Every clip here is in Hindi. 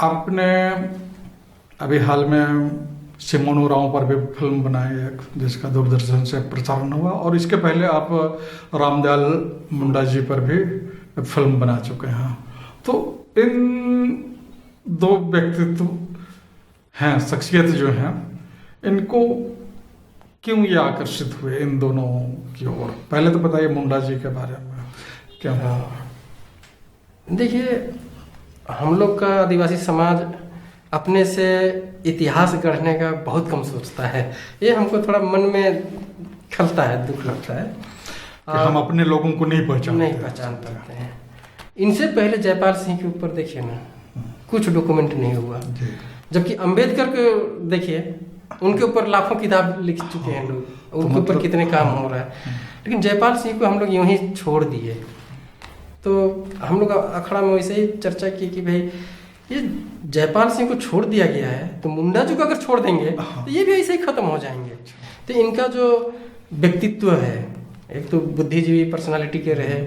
आपने अभी हाल में सिमोन उरांव पर भी फिल्म बनाई एक, जिसका दूरदर्शन से प्रसारण हुआ, और इसके पहले आप रामदयाल मुंडा जी पर भी फिल्म बना चुके हैं। तो इन दो व्यक्तित्व हैं, शख्सियत जो हैं, इनको क्यों ये आकर्षित हुए इन दोनों की ओर? पहले तो बताइए मुंडा जी के बारे में क्या। देखिए, हम लोग का आदिवासी समाज अपने से इतिहास गढ़ने का बहुत कम सोचता है। ये हमको थोड़ा मन में खलता है, दुख लगता है कि हम अपने लोगों को नहीं पहचान पाते हैं। इनसे पहले जयपाल सिंह के ऊपर देखिए ना, कुछ डॉक्यूमेंट नहीं हुआ, जबकि अंबेडकर को देखिए, उनके ऊपर लाखों किताब लिख चुके हैं लोग, उनके ऊपर कितने काम हो रहा है। लेकिन जयपाल सिंह को हम लोग यूं ही छोड़ दिए। तो हम लोग अखड़ा में वैसे ही चर्चा की कि भाई ये जयपाल सिंह को छोड़ दिया गया है, तो मुंडा जी को अगर छोड़ देंगे तो ये भी ऐसे ही खत्म हो जाएंगे। तो इनका जो व्यक्तित्व है, एक तो बुद्धिजीवी पर्सनालिटी के रहे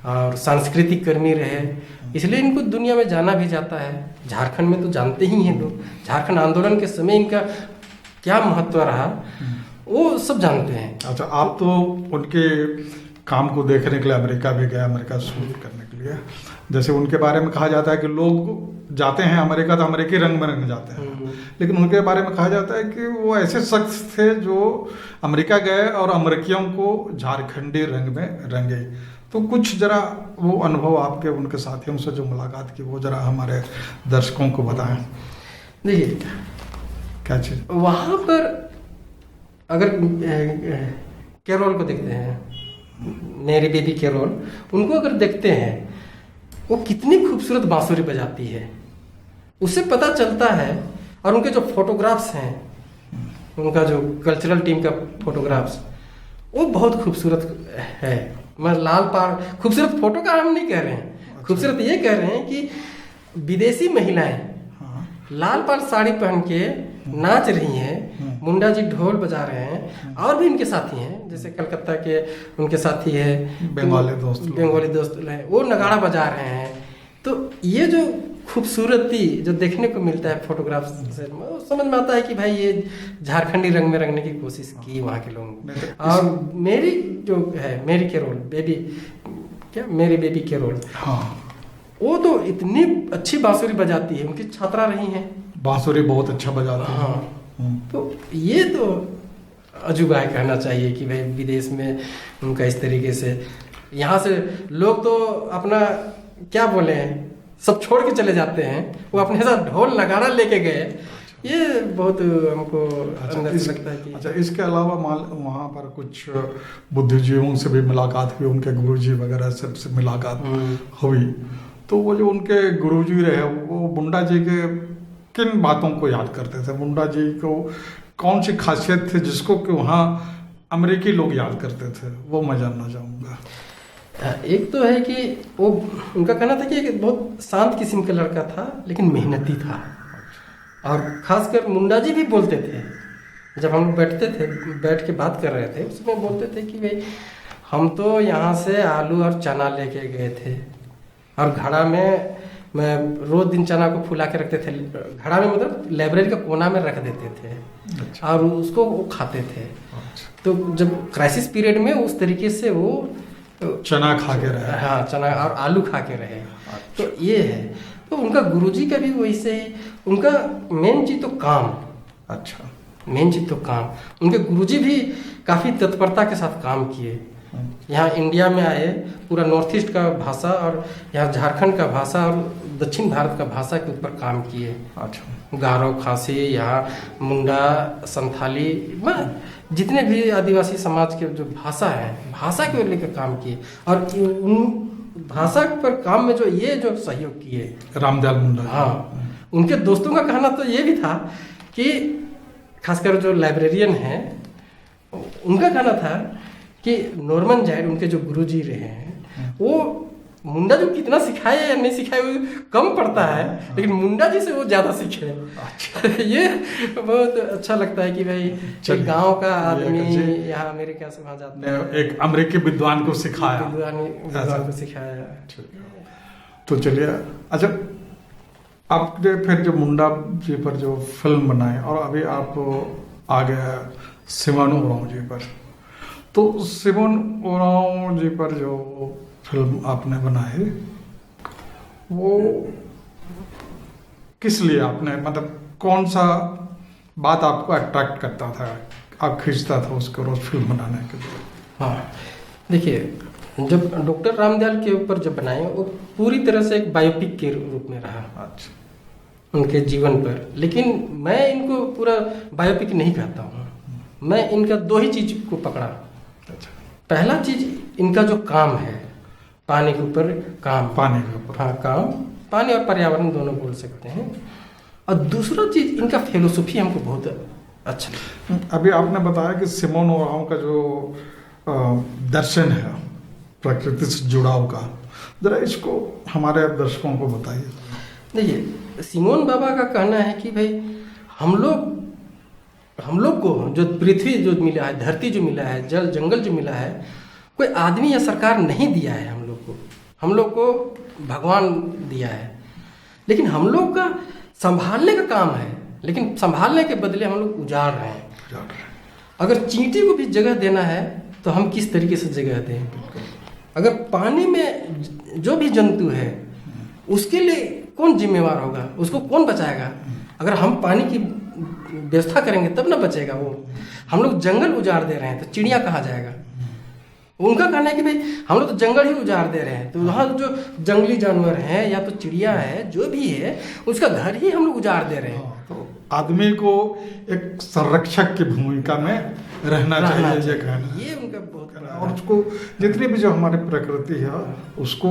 और सांस्कृतिक कर्मी रहे, इसलिए इनको दुनिया में जाना भी जाता है। झारखंड में तो जानते ही हैं लोग, झारखंड आंदोलन के समय इनका क्या महत्व रहा वो सब जानते हैं। अच्छा, आप तो उनके काम को देखने के लिए अमेरिका भी गए, अमेरिका शूट करने के लिए। जैसे उनके बारे में कहा जाता है कि लोग जाते हैं अमेरिका तो अमेरिकी रंग में रंग जाते हैं, लेकिन उनके बारे में कहा जाता है कि वो ऐसे शख्स थे जो अमेरिका गए और अमेरिकियों को झारखंडी रंग में रंगे। तो कुछ जरा वो अनुभव आपके उनके साथियों से जो मुलाकात की, वो जरा हमारे दर्शकों को बताएं। देखिए, क्या चीज़ वहाँ पर अगर कैरोल को देखते हैं, मेरी बेबी कैरोल, उनको अगर देखते हैं, वो कितनी खूबसूरत बांसुरी बजाती है, उससे पता चलता है। और उनके जो फोटोग्राफ्स हैं, उनका जो कल्चरल टीम का फोटोग्राफ्स, वो बहुत खूबसूरत है। मैं लाल पहाड़, खूबसूरत फोटो का हम नहीं कह रहे हैं, खूबसूरत ये कह रहे हैं कि विदेशी महिलाएं लाल पाड़ साड़ी पहन के नाच रही हैं, मुंडा जी ढोल बजा रहे हैं, और भी इनके साथी हैं, जैसे कलकत्ता के उनके साथी है बंगाली दोस्त है, वो नगाड़ा बजा रहे हैं। तो ये जो खूबसूरती जो देखने को मिलता है फोटोग्राफ से, समझ में आता है कि भाई ये झारखंडी रंग में रंगने की कोशिश की वहाँ के लोगों। और मेरी जो है, मेरी कैरोल बेबी, क्या मेरी बेबी कैरोल, वो तो इतनी अच्छी बांसुरी बजाती है, उनकी छात्रा रही हैं, बांसुरी बहुत अच्छा बजाती है। तो ये तो अजूबा है, कहना चाहिए कि भाई विदेश में उनका इस तरीके से, यहाँ से लोग तो अपना क्या बोले हैं, सब छोड़ के चले जाते हैं, वो अपने साथ ढोल नगाड़ा लेके गए। ये बहुत हमको अंदर से लगता है कि अच्छा, इसके अलावा वहाँ पर कुछ बुद्धिजीवियों से भी मुलाकात हुई, उनके गुरुजी वगैरह सबसे मुलाकात हुई। तो वो जो उनके गुरुजी रहे, वो मुंडा जी के किन बातों को याद करते थे? मुंडा जी को कौन सी खासियत थी जिसको कि वहाँ अमेरिकी लोग याद करते थे, वो मैं जानना चाहूँगा। एक तो है कि वो, उनका कहना था कि एक बहुत शांत किस्म का लड़का था, लेकिन मेहनती था। और खासकर मुंडा जी भी बोलते थे, जब हम बैठ के बात कर रहे थे, उसमें बोलते थे कि भाई हम तो यहाँ से आलू और चना लेके गए थे, और घड़ा में मैं रोज दिन चना को फुला के रखते थे, घड़ा में मतलब लाइब्रेरी का कोना में रख देते थे। अच्छा। और उसको वो खाते थे। अच्छा। तो जब क्राइसिस पीरियड में उस तरीके से वो चना खा के रहे। हाँ, चना और आलू खा के रहे। अच्छा। तो ये है। तो उनका गुरुजी का भी वैसे ही, उनका मेन चीज तो काम। अच्छा, मेन चीज तो काम। उनके गुरुजी भी काफी तत्परता के साथ काम किए। यहाँ इंडिया में आए, पूरा नॉर्थ ईस्ट का भाषा और यहाँ झारखंड का भाषा और दक्षिण भारत का भाषा के ऊपर काम किए। अच्छा। गारो, खासी, यहाँ मुंडा, संथाली, जितने भी आदिवासी समाज के जो भाषा है, भाषा के लेकर काम किए। और उन भाषा पर काम में जो सहयोग किए रामदयाल मुंडा, हाँ, उनके दोस्तों का कहना तो ये भी था कि खासकर जो लाइब्रेरियन हैं, उनका कहना था कि नॉर्मन जाइड, उनके जो गुरुजी रहे हैं, वो मुंडा जी कितना सिखाए या नहीं सिखाए वो कम पड़ता है, लेकिन मुंडा जी से वो ज्यादा सीखे। अच्छा। ये बहुत अच्छा लगता है कि भाई एक गांव का आदमी यहाँ अमेरिका से वहाँ जाता है, एक अमेरिकी विद्वान को सिखाया, विद्वान को सिखाया। तो चलिए, अच्छा आपने फिर जो मुंडा जी पर जो फिल्म बनाई और अभी आप आ गए सिमोन उरांव जी पर, तो सिमोन उरांव जी पर जो फिल्म आपने बनाई वो किस लिए आपने, मतलब कौन सा बात आपको अट्रैक्ट करता था, आप खींचता था उसको रोज फिल्म बनाने के लिए? हाँ, देखिए, जब डॉक्टर रामदयाल के ऊपर जब बनाए वो पूरी तरह से एक बायोपिक के रूप में रहा अच्छा, उनके जीवन पर। लेकिन मैं इनको पूरा बायोपिक नहीं कहता हूँ, मैं इनका दो ही चीज को पकड़ा। अच्छा, पहला चीज इनका जो काम है, पानी के ऊपर काम, पानी के ऊपर, हाँ काम, पानी और पर्यावरण दोनों बोल सकते हैं। और दूसरा चीज इनका फिलोसफी हमको बहुत अच्छा लगा। अभी आपने बताया कि सिमोन उरांव का जो दर्शन है प्रकृति से जुड़ाव का, जरा इसको हमारे दर्शकों को बताइए। देखिए, सिमोन बाबा का कहना है कि भाई हम लोग को जो पृथ्वी जो मिला है, धरती जो मिला है, जल जंगल जो मिला है, कोई आदमी या सरकार नहीं दिया है हम लोग को भगवान दिया है। लेकिन हम लोग का संभालने का काम है, लेकिन संभालने के बदले हम लोग उजाड़ रहे हैं। अगर चींटी को भी जगह देना है तो हम किस तरीके से जगह दें? अगर पानी में जो भी जंतु है उसके लिए कौन जिम्मेवार होगा, उसको कौन बचाएगा? अगर हम पानी की व्यवस्था करेंगे तब ना बचेगा वो। हम लोग जंगल उजाड़ दे रहे हैं तो चिड़िया कहाँ जाएगा? उनका कहना है कि भाई हम लोग तो जंगल ही उजाड़ दे रहे हैं, तो वहाँ जो जंगली जानवर हैं या तो चिड़िया है, जो भी है, उसका घर ही हम लोग उजाड़ दे रहे हैं। तो आदमी को एक संरक्षक की भूमिका में रहना चाहिए, ये कहना, ये उनका बहुत और उसको जितनी भी जो हमारी प्रकृति है उसको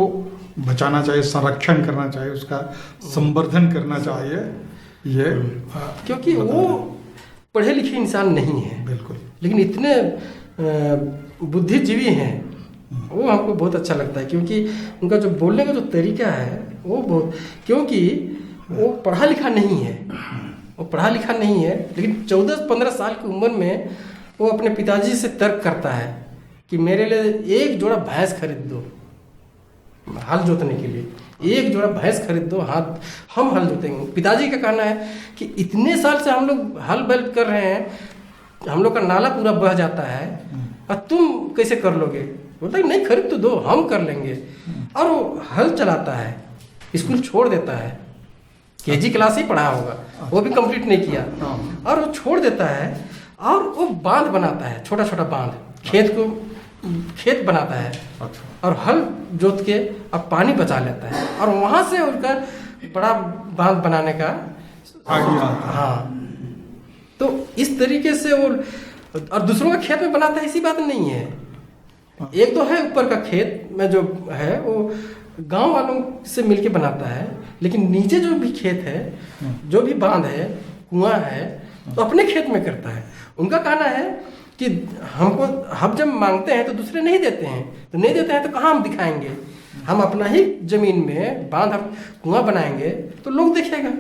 बचाना चाहिए, संरक्षण करना चाहिए, उसका संवर्धन करना चाहिए। ये क्योंकि वो पढ़े लिखे इंसान नहीं है बिल्कुल, लेकिन लेकिन इतने बुद्धिजीवी हैं, वो हमको बहुत अच्छा लगता है। क्योंकि उनका जो बोलने का जो तरीका है वो बहुत, क्योंकि वो पढ़ा लिखा नहीं है, लेकिन 14-15 साल की उम्र में वो अपने पिताजी से तर्क करता है कि मेरे लिए एक जोड़ा भैंस खरीद दो, हल जोतने के लिए एक जोड़ा भैंस खरीद दो, हाथ हम हल जोतेंगे। पिताजी का कहना है कि इतने साल से हम लोग हल बैल कर रहे हैं, हम लोग का नाला पूरा बह जाता है और तुम कैसे कर लोगे? बोलता है नहीं, खरीद तो दो, हम कर लेंगे। और वो हल चलाता है, स्कूल छोड़ देता है, केजी क्लास ही पढ़ा होगा, वो भी कंप्लीट नहीं किया, और वो छोड़ देता है और वो बांध बनाता है, छोटा छोटा बांध, खेत बनाता है और हल जोत के अब पानी बचा लेता है, और वहां से उनका बड़ा बांध बनाने का आइडिया। हाँ, तो इस तरीके से वो, और दूसरों का खेत में बनाता है, ऐसी बात नहीं है। एक तो है ऊपर का खेत में जो है वो गांव वालों से मिलके बनाता है, लेकिन नीचे जो भी खेत है, जो भी बांध है, कुआं है, तो अपने खेत में करता है। उनका कहना है कि हमको, हम जब मांगते हैं तो दूसरे नहीं देते हैं, तो कहाँ हम दिखाएंगे? हम अपना ही जमीन में बांध, कुआं बनाएंगे तो लोग देखेगा,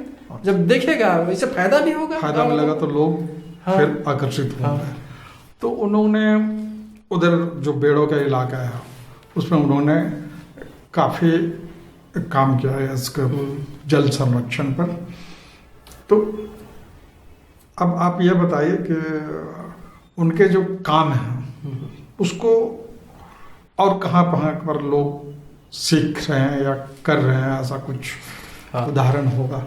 जब देखेगा इससे फायदा भी होगा, फायदा मिलेगा तो लोग फिर आकर्षित होंगे। तो उन्होंने उधर जो बेड़ों का इलाका है उसमें उन्होंने काफ़ी काम किया है इसके जल संरक्षण पर। तो अब आप ये बताइए कि उनके जो काम है उसको और कहाँ पर लोग सीख रहे हैं या कर रहे हैं, ऐसा कुछ उदाहरण होगा?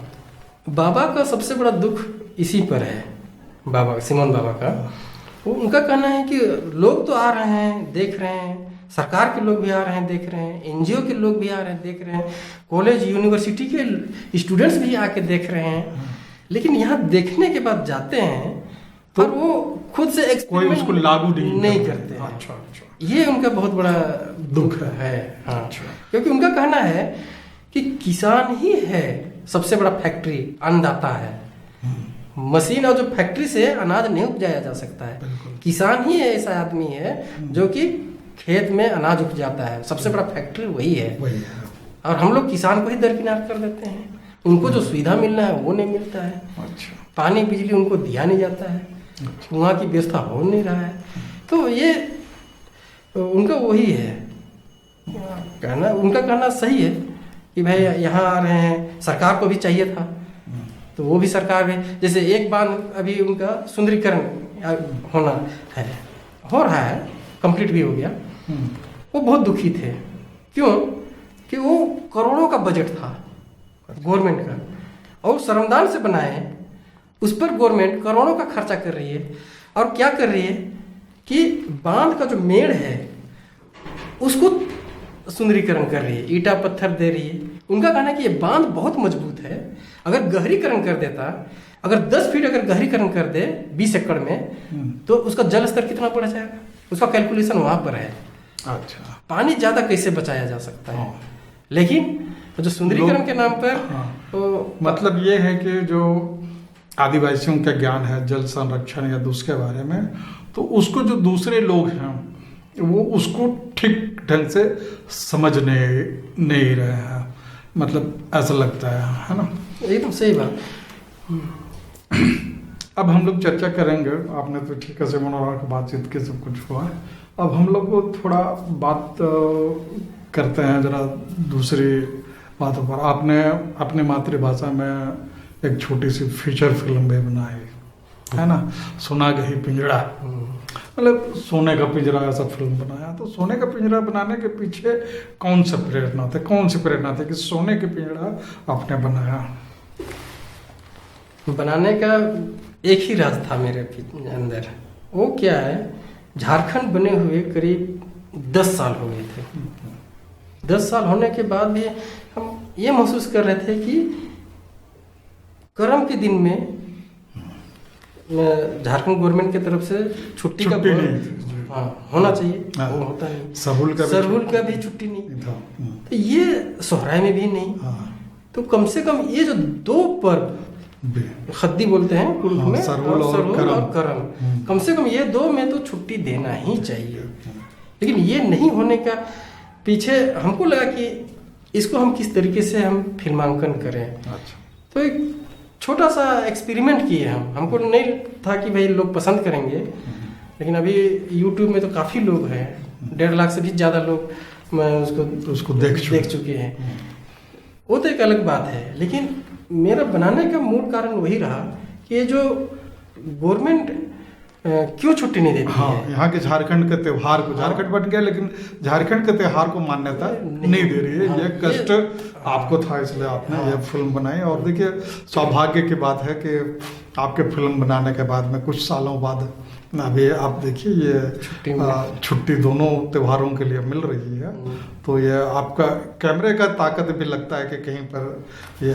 बाबा का सबसे बड़ा दुख इसी पर है, बाबा सिमोन बाबा का। वो उनका कहना है कि लोग तो आ रहे हैं, देख रहे हैं, सरकार के लोग भी आ रहे हैं, देख रहे हैं, एनजीओ के लोग भी आ रहे हैं, देख रहे हैं, कॉलेज यूनिवर्सिटी के स्टूडेंट्स भी आके देख रहे हैं, लेकिन यहाँ देखने के बाद जाते हैं तो वो खुद से कोई उसको लागू नहीं करते हैं। अच्छा, ये उनका बहुत बड़ा दुख है। हाँ, क्योंकि उनका कहना है कि किसान ही है सबसे बड़ा फैक्ट्री, अन्नदाता है। मशीन और जो फैक्ट्री से अनाज नहीं उपजाया जा सकता है, किसान ही ऐसा आदमी है जो कि खेत में अनाज उपजाता है, सबसे बड़ा फैक्ट्री वही है। और हम लोग किसान को ही दरकिनार कर देते हैं, उनको जो सुविधा मिलना है वो नहीं मिलता है। अच्छा, पानी बिजली उनको दिया नहीं जाता है, कुआं की व्यवस्था हो नहीं रहा है। तो ये उनका वही है कहना, उनका कहना सही है कि भाई यहाँ आ रहे हैं, सरकार को भी चाहिए था, तो वो भी सरकार भी, जैसे एक बांध अभी उनका सुंदरीकरण होना है, हो रहा है, कंप्लीट भी हो गया। वो बहुत दुखी थे। क्यों? कि वो करोड़ों का बजट था गवर्नमेंट का, और श्रमदान से बनाए, उस पर गवर्नमेंट करोड़ों का खर्चा कर रही है। और क्या कर रही है कि बांध का जो मेड़ है उसको सुंदरीकरण कर रही है, ईटा पत्थर दे रही है। उनका कहना है कि ये बांध बहुत मजबूत है, अगर गहरीकरण कर देता, अगर 10 फीट अगर गहरीकरण कर दे 20 एकड़ में, तो उसका जल स्तर कितना बढ़ जाएगा, उसका कैलकुलेशन वहां पर है। अच्छा, पानी ज्यादा कैसे बचाया जा सकता है। लेकिन जो सुंदरीकरण के नाम पर तो मतलब ये है कि जो आदिवासियों का ज्ञान है जल संरक्षण या दूसरे बारे में, तो उसको जो दूसरे लोग हैं वो उसको ठीक ढंग से समझने नहीं रहे हैं, मतलब ऐसा लगता है ना। एकदम सही बात। अब हम लोग चर्चा करेंगे, आपने तो ठीक से मनोरम की बातचीत की, सब कुछ हुआ है। अब हम लोग को थोड़ा बात करते हैं जरा दूसरी बातों पर। आपने अपनी मातृभाषा में एक छोटी सी फीचर फिल्म भी बनाई है ना, सोना का ही पिंजरा, मतलब सोने का पिंजरा ऐसा फिल्म बनाया। तो सोने का पिंजरा बनाने के पीछे कौन सा प्रेरणा थे, कौन सी प्रेरणा थी कि सोने का पिंजरा आपने बनाया? बनाने का एक ही राज था मेरे अंदर। वो क्या है, झारखंड बने हुए करीब 10 साल हो गए थे। 10 साल होने के बाद भी हम ये महसूस कर रहे थे कि कर्म के दिन में झारखंड गवर्नमेंट की तरफ से छुट्टी का नहीं, हाँ होना चाहिए, वो होता नहीं। सरहुल का भी छुट्टी नहीं था, तो ये सोहराय में भी नहीं। तो कम से कम ये जो 2 पर्व खद्दी बोलते हैं कुर्द में, सरहुल और करम, कम से कम ये 2 में तो छुट्टी देना ही चाहिए। लेकिन ये नहीं होने का पीछे हमको लगा कि इसको हम किस तरीके से हम फिल्मांकन करें। अच्छा। तो एक छोटा सा एक्सपेरिमेंट किए हमको नहीं था कि भाई लोग पसंद करेंगे, लेकिन अभी YouTube में तो काफ़ी लोग हैं, 1.5 लाख से भी ज़्यादा लोग मैं उसको देख चुके हैं। वो तो एक अलग बात है, लेकिन मेरा बनाने का मूल कारण वही रहा कि ये जो गवर्नमेंट क्यों छुट्टी नहीं देती है। यहाँ के झारखंड के त्योहार को, झारखंड बन गया लेकिन झारखंड के त्योहार को मान्यता नहीं दे रही है। ये कष्ट आपको था, इसलिए आपने ये फिल्म बनाई। और देखिए सौभाग्य की बात है कि आपके फिल्म बनाने के बाद में कुछ सालों बाद अभी आप देखिए ये छुट्टी दोनों त्योहारों के लिए मिल रही है। तो ये आपका कैमरे का ताकत भी लगता है कि कहीं पर ये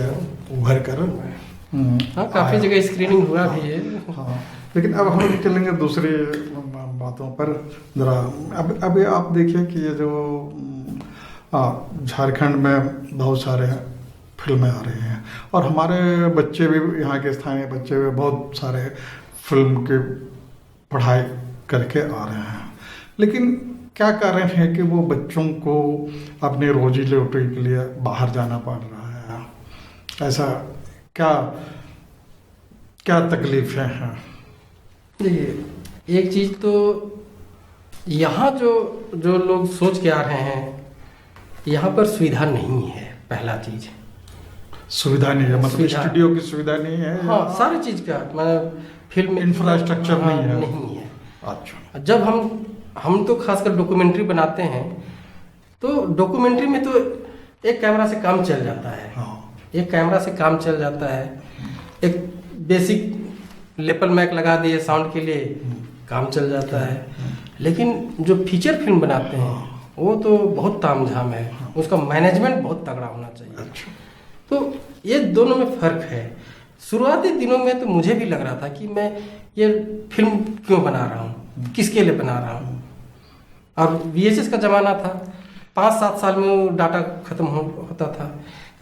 उभर कर काफ़ी जगह स्क्रीनिंग हुआ भी है। हाँ, लेकिन अब हम चलेंगे दूसरी बातों पर जरा। अभी आप देखिए कि ये जो झारखंड में बहुत सारे फिल्में आ रही हैं, और हमारे बच्चे भी, यहाँ के स्थानीय बच्चे भी बहुत सारे फिल्म की पढ़ाई करके आ रहे हैं। लेकिन क्या कारण है कि वो बच्चों को अपनी रोजी रोटी के लिए बाहर जाना पड़ रहा है? ऐसा क्या क्या तकलीफें हैं? देखिए, एक चीज़ तो यहाँ जो लोग सोच के आ रहे हैं, यहाँ पर सुविधा नहीं है। पहला चीज़ सुविधा नहीं है, मतलब स्टूडियो की सुविधा नहीं है। हाँ, सारी चीज़ का मतलब फिल्म इंफ्रास्ट्रक्चर नहीं है। अच्छा। जब हम तो खासकर डॉक्यूमेंट्री बनाते हैं, तो डॉक्यूमेंट्री में तो एक कैमरा से काम चल जाता है। एक कैमरा से काम चल जाता है, एक बेसिक लेपल मैक लगा दिए साउंड के लिए, काम चल जाता है। लेकिन जो फीचर फिल्म बनाते हैं वो तो बहुत तामझाम है, उसका मैनेजमेंट बहुत तगड़ा होना चाहिए। अच्छा। तो ये दोनों में फ़र्क है। शुरुआती दिनों में तो मुझे भी लग रहा था कि मैं ये फिल्म क्यों बना रहा हूँ, किसके लिए बना रहा हूँ। और VHS का ज़माना था, 5-7 साल में वो डाटा ख़त्म होता था।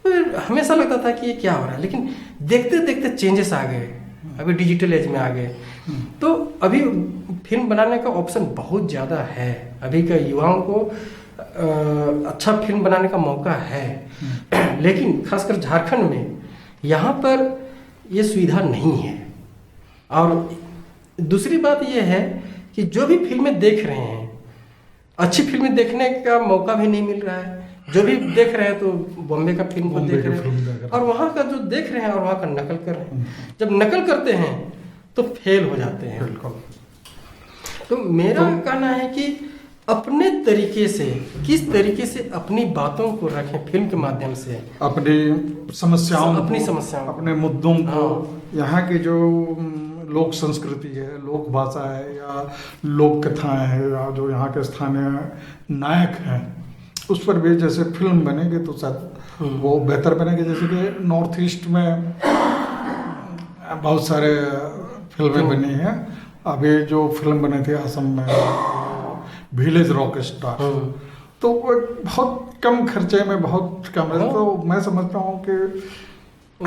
तो हमेशा लगता था कि ये क्या हो रहा है। लेकिन देखते देखते चेंजेस आ गए, अभी डिजिटल एज में आ गए, तो अभी फिल्म बनाने का ऑप्शन बहुत ज़्यादा है। अभी के युवाओं को अच्छा फिल्म बनाने का मौका है। लेकिन खासकर झारखंड में यहाँ पर ये सुविधा नहीं है। और दूसरी बात ये है कि जो भी फिल्में देख रहे हैं, अच्छी फिल्में देखने का मौका भी नहीं मिल रहा है। जो भी देख रहे हैं तो बॉम्बे का फिल्म को बॉम्बे देख की रहे फिल्म हैं देख रहे हैं। और वहाँ का जो देख रहे हैं और वहाँ का नकल कर रहे हैं। जब नकल करते हैं तो फेल हो जाते हैं। बिल्कुल। तो मेरा कहना है कि अपने तरीके से, किस तरीके से अपनी बातों को रखें फिल्म के माध्यम से, अपनी समस्याओं अपनी को, समस्याओं को, अपने मुद्दों को, हाँ। यहाँ की जो लोक संस्कृति है, लोक भाषा है या लोक कथाएं हैं या जो यहाँ के स्थानीय नायक हैं, उस पर भी जैसे फिल्म बनेगी तो शायद वो बेहतर बनेगी। जैसे कि नॉर्थ ईस्ट में बहुत सारे फिल्में बनी हैं। अभी जो फिल्म बनी थी असम में, विलेज रॉक स्टार, तो वो बहुत कम खर्चे में बहुत कम है। तो मैं समझता हूँ कि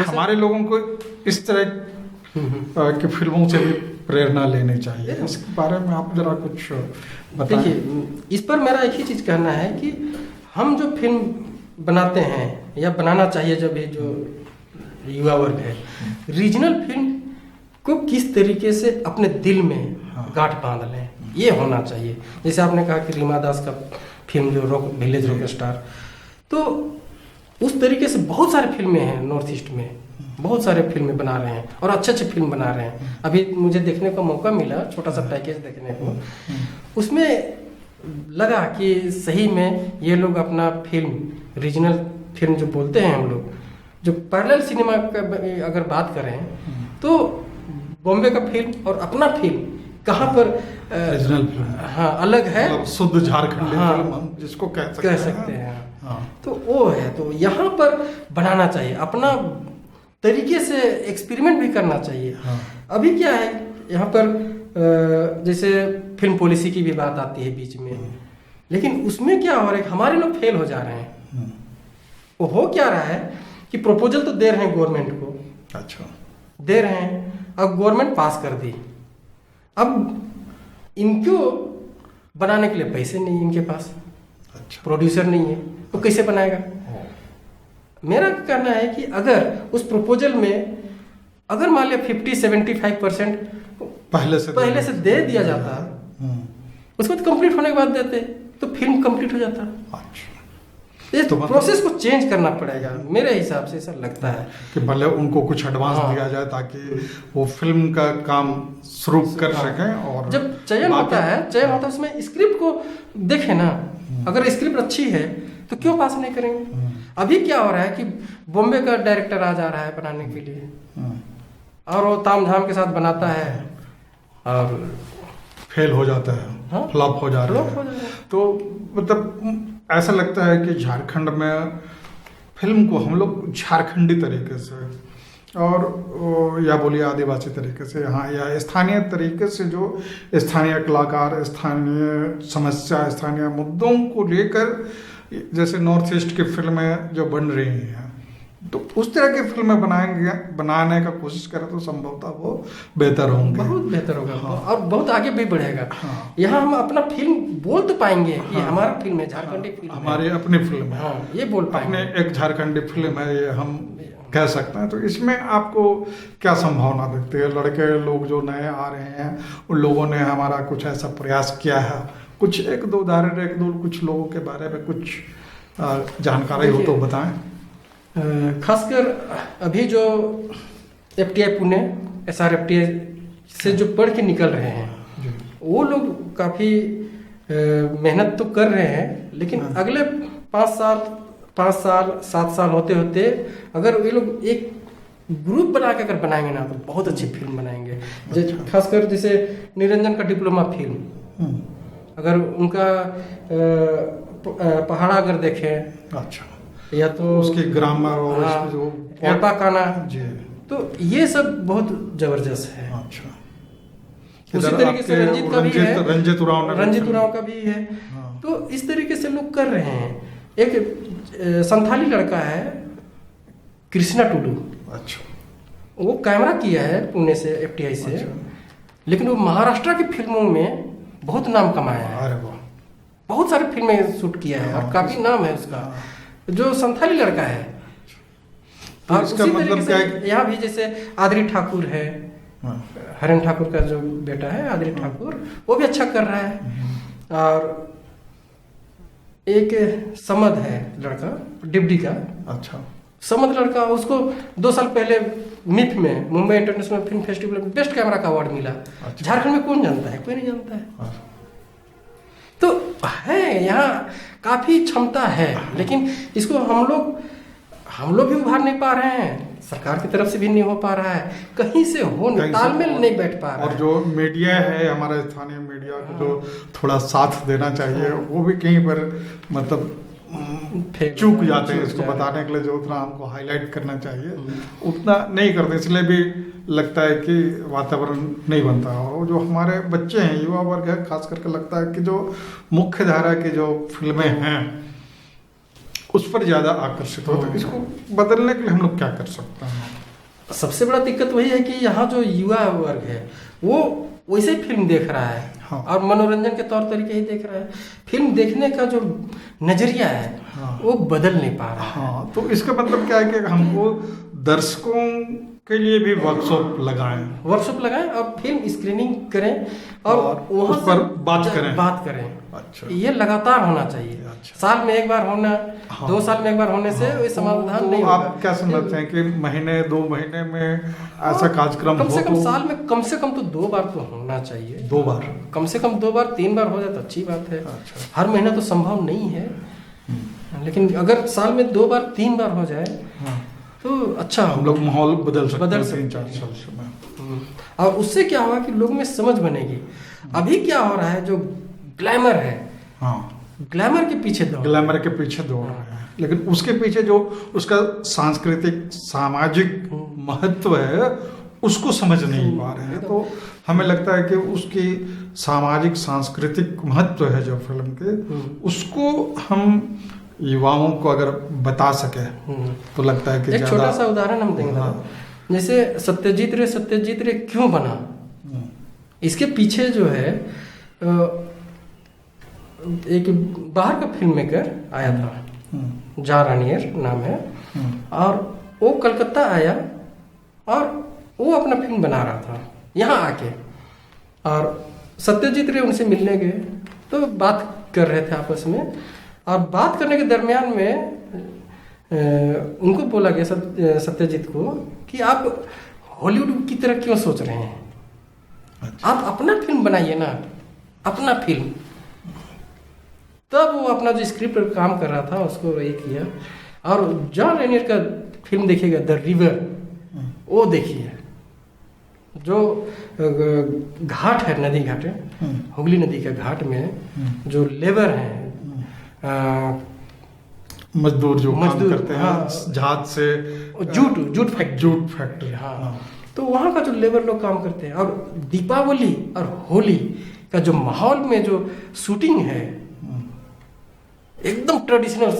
हमारे लोगों को इस तरह की फिल्मों से भी प्रेरणा लेनी चाहिए। इसके बारे में आप जरा कुछ बताएं। देखिए, इस पर मेरा एक ही चीज़ कहना है कि हम जो फिल्म बनाते हैं या बनाना चाहिए, जब ये जो युवा वर्ग है, रीजनल फिल्म को किस तरीके से अपने दिल में गांठ बांध लें, ये होना चाहिए। जैसे आपने कहा कि रीमा दास का फिल्म जो रॉक विलेज रॉक स्टार, तो उस तरीके से बहुत सारे फिल्में हैं नॉर्थ ईस्ट में, बहुत सारे फिल्में बना रहे हैं और अच्छे अच्छे फिल्म बना रहे हैं। अभी मुझे देखने का मौका मिला, छोटा सा पैकेज देखने को, उसमें लगा कि सही में ये लोग अपना फिल्म, रीजनल फिल्म जो बोलते हैं हम लोग, जो पैरेलल सिनेमा का अगर बात करें तो बॉम्बे का फिल्म और अपना फिल्म कहाँ पर रीजनल फिल्म, हाँ, अलग है, मतलब शुद्ध झारखंडी हाँ, फिल्म हम जिसको कह सकते हैं। हाँ। तो वो है, तो यहाँ पर बनाना चाहिए, अपना तरीके से एक्सपेरिमेंट भी करना चाहिए। हाँ। अभी क्या है यहाँ पर, जैसे फिल्म पॉलिसी की भी बात आती है बीच में, लेकिन उसमें क्या हो रहा है, हमारे लोग फेल हो जा रहे हैं। वो हो क्या रहा है कि प्रपोजल तो दे रहे हैं गवर्नमेंट को, अच्छा, दे रहे हैं, अब गवर्नमेंट पास कर दी, अब इनको बनाने के लिए पैसे नहीं है इनके पास, अच्छा, प्रोड्यूसर नहीं है, तो कैसे बनाएगा। मेरा कहना है कि अगर उस प्रपोजल में अगर मान लिया 50-75% पहले से दे दिया जाता, उसके बाद कंप्लीट होने के बाद देते तो फिल्म कंप्लीट हो जाता। अच्छा, ये तो प्रोसेस को चेंज करना पड़ेगा मेरे हिसाब से, ऐसा लगता है कि भले उनको कुछ एडवांस हाँ। दिया जाए ताकि वो फिल्म का काम शुरू कर सकें। और जब चयन होता है उसमें स्क्रिप्ट को देखे ना, अगर स्क्रिप्ट अच्छी है तो क्यों पास नहीं करेंगे। अभी क्या हो रहा है कि बॉम्बे का डायरेक्टर आ जा रहा है बनाने के लिए और वो तामझाम के साथ बनाता है और फेल हो जाता है, हाँ? फ्लॉप हो जा रहा फ्लॉप हो है। जा रहा है। तो मतलब ऐसा लगता है कि झारखंड में फिल्म को हम लोग झारखंडी तरीके से और या बोलिए आदिवासी तरीके से यहाँ या स्थानीय तरीके से जो स्थानीय कलाकार स्थानीय समस्या स्थानीय मुद्दों को लेकर, जैसे नॉर्थ ईस्ट की फिल्में जो बन रही हैं, तो उस तरह की फिल्में बनाने का कोशिश करें तो संभवतः वो बेहतर होंगे, बहुत बेहतर होगा। हाँ। और बहुत आगे भी बढ़ेगा। हाँ। यहाँ हम अपना फिल्म बोल तो पाएंगे कि हाँ। हमारा फिल्म है, झारखंडी फिल्म है, हमारी अपनी फिल्म है, हाँ, ये बोल अपने पाएंगे। एक झारखंडी फिल्म है, ये हम कह सकते हैं। तो इसमें आपको क्या संभावना दिखती है? लड़के लोग जो नए आ रहे हैं उन लोगों ने हमारा कुछ ऐसा प्रयास किया है? कुछ एक दो उदाहरण, एक दो कुछ लोगों के बारे में कुछ जानकारी हो तो बताएं। खासकर अभी जो FTI पुणे SRFTI से जो पढ़ के निकल रहे हैं, वो लोग काफ़ी मेहनत तो कर रहे हैं, लेकिन अगले 5 साल 7 साल होते होते अगर ये लोग एक ग्रुप बना के अगर बनाएंगे ना तो बहुत अच्छी फिल्म बनाएंगे। खासकर जैसे निरंजन का डिप्लोमा फिल्म, अगर उनका पहाड़ा अगर देखें, अच्छा, या तो उसकी ग्रामर और उसकी जो एल्पा काना जी, तो ये सब बहुत जबरदस्त है। अच्छा, उसी तरीके से रंजीत का भी है, रंजीत उरांव का भी है। तो इस तरीके से लोग कर रहे हैं। एक संथाली लड़का है कृष्णा टुडू, अच्छा, वो कैमरा किया है पुणे से FTI से, अच्छा। लेकिन वो महाराष्ट्र की फिल्मों में बहुत नाम कमाया है। अरे वाह, बहुत सारी फिल्में शूट किया है और काफी नाम है उसका, जो संथाली लड़का है। तो और इसका उसी मतलब तरीके क्या से यहाँ भी जैसे आदरी ठाकुर है, हरेन ठाकुर का जो बेटा है आदरी ठाकुर, वो भी अच्छा कर रहा है। और एक समद है लड़का, डिप्टी का अच्छा। समद लड़का, उसको 2 साल पहले मिफ में, मुंबई इंटरनेशनल फिल्म फेस्टिवल में बेस्ट कैमरा का अवार्ड मिला। अच्छा। झारखंड में कौन जानता है? कोई नहीं जानता है। हाँ। तो है यहाँ काफी क्षमता है, लेकिन इसको हम लोग भी उभार नहीं पा रहे हैं, सरकार की तरफ से भी नहीं हो पा रहा है, कहीं से हो नहीं, तालमेल नहीं बैठ पा रहा है। और जो मीडिया है, हमारा स्थानीय मीडिया को जो थोड़ा साथ देना चाहिए, वो भी कहीं पर मतलब चूक जाते हैं। इसको बताने के लिए जो उतना हमको हाईलाइट करना चाहिए उतना नहीं करते, इसलिए भी लगता है कि वातावरण नहीं बनता। और जो हमारे बच्चे हैं, युवा वर्ग है, खास करके लगता है कि जो मुख्य धारा की जो फिल्में हैं उस पर ज्यादा आकर्षित होते हैं। इसको बदलने के लिए हम लोग क्या कर सकते हैं? सबसे बड़ा दिक्कत वही है कि यहाँ जो युवा वर्ग है वो वैसे ही फिल्म देख रहा है। हाँ। और मनोरंजन के तौर तरीके ही देख रहा है। फिल्म देखने का जो नजरिया है हाँ। वो बदल नहीं पा रहा है। हाँ, तो इसका मतलब क्या है कि हमको दर्शकों के लिए भी वर्कशॉप लगाएं और फिल्म स्क्रीनिंग करें और वहाँ उस पर से बात करें। अच्छा। ये लगातार होना चाहिए। अच्छा। साल में एक बार होना, हाँ। 2 साल में एक बार होने से हाँ। कोई समाधान तो नहीं होगा। आप क्या समझते हैं कि महीने 2 महीने में ऐसा कार्यक्रम कम से हो कम तो साल में कम से कम तो 2 बार तो होना चाहिए। 2 बार, कम से कम 2 बार 3 बार हो जाए तो अच्छी बात है। अच्छा। हर महीना तो संभव नहीं है, लेकिन अगर साल में 2 बार 3 बार हो जाए हाँ। तो अच्छा हम लोग माहौल बदल सकते हैं सकते 3-4 साल में। और उससे क्या होगा कि लोग में समझ बनेगी। अभी क्या हो रहा है, जो ग्लैमर है, हाँ, ग्लैमर के पीछे दौड़ ग्लैमर के पीछे दौड़ रहे हैं, लेकिन उसके पीछे जो उसका सांस्कृतिक सामाजिक महत्व है उसको समझ नहीं पा रहे हैं। तो हमें लगता है कि उसकी सामाजिक सांस्कृतिक महत्व है जो फिल्म के, उसको हम युवाओं को अगर बता सके तो लगता है कि एक छोटा सा उदाहरण हम देंगे। हाँ। जैसे सत्यजीत रे क्यों बना, इसके पीछे जो है एक बाहर का फिल्म मेकर आया था, जा रानियर नाम है, और वो कलकत्ता आया और वो अपना फिल्म बना रहा था यहाँ आके, और सत्यजीत रे उनसे मिलने गए तो बात कर रहे थे आपस में, और बात करने के दरमियान में उनको बोला गया सत्यजीत को कि आप हॉलीवुड की तरह क्यों सोच रहे हैं? अच्छा। आप अपना फिल्म बनाइए ना, अपना फिल्म। तब वो अपना जो स्क्रिप्ट पर काम कर रहा था उसको ये किया। और जॉन रेनियर का फिल्म देखिएगा, द रिवर, वो देखिए, जो घाट है, नदी घाट है, हुगली नदी के घाट में जो लेबर हैं, मजदूर काम करते हैं, हाँ, जहाज से जूट फैक्ट्री, हाँ। तो वहाँ का जो लेबर लोग काम करते हैं, और दीपावली और होली का जो माहौल में जो शूटिंग है, एकदम ट्रेडिशनल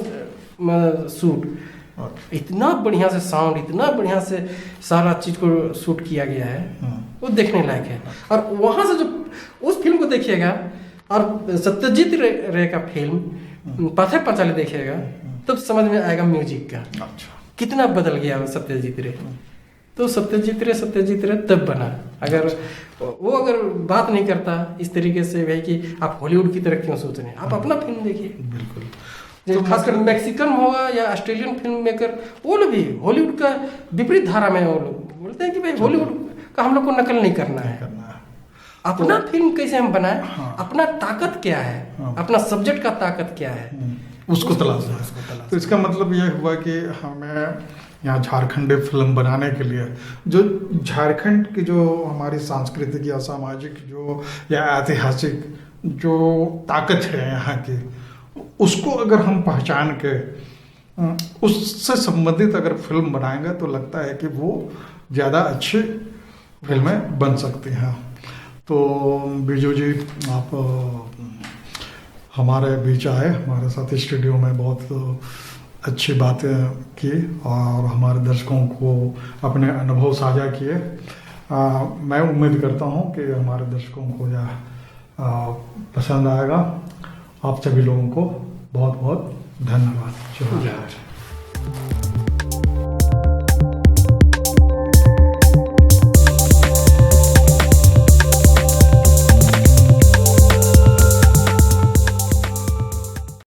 शूट, इतना बढ़िया से साउंड, इतना बढ़िया से सारा चीज को शूट किया गया है, वो देखने लायक है। और वहां से जो उस फिल्म को देखिएगा और सत्यजीत रे का फिल्म पत्थर पांचाली देखिएगा तब समझ में आएगा म्यूजिक का। अच्छा। कितना बदल गया वो सत्यजीत रे। तो सत्यजीत रे तब बना। अगर वो अगर बात नहीं करता इस तरीके से भाई कि आप हॉलीवुड की तरह क्यों सोच रहे हैं, आप अपना फिल्म देखिए। बिल्कुल। तो खासकर मैक्सिकन होगा या ऑस्ट्रेलियन फिल्म मेकर, वो लोग भी हॉलीवुड का विपरीत धारा में, वो लोग बोलते हैं कि भाई हॉलीवुड का हम लोग को नकल नहीं करना है। अपना फिल्म कैसे हम बनाए, अपना ताकत क्या है, अपना सब्जेक्ट का ताकत क्या है, उसको तलाशना है। तो इसका मतलब यह हुआ कि हमें यहाँ झारखंडी फिल्म बनाने के लिए जो झारखंड की जो हमारी सांस्कृतिक या सामाजिक जो या ऐतिहासिक जो ताकत है यहाँ की, उसको अगर हम पहचान के उससे संबंधित अगर फिल्म बनाएंगे तो लगता है कि वो ज़्यादा अच्छी फिल्में बन सकती हैं। तो बिजू जी, आप हमारे बीच आए, हमारे साथ स्टूडियो में बहुत अच्छी बातें की और हमारे दर्शकों को अपने अनुभव साझा किए। मैं उम्मीद करता हूँ कि हमारे दर्शकों को यह पसंद आएगा। आप सभी लोगों को बहुत बहुत धन्यवाद।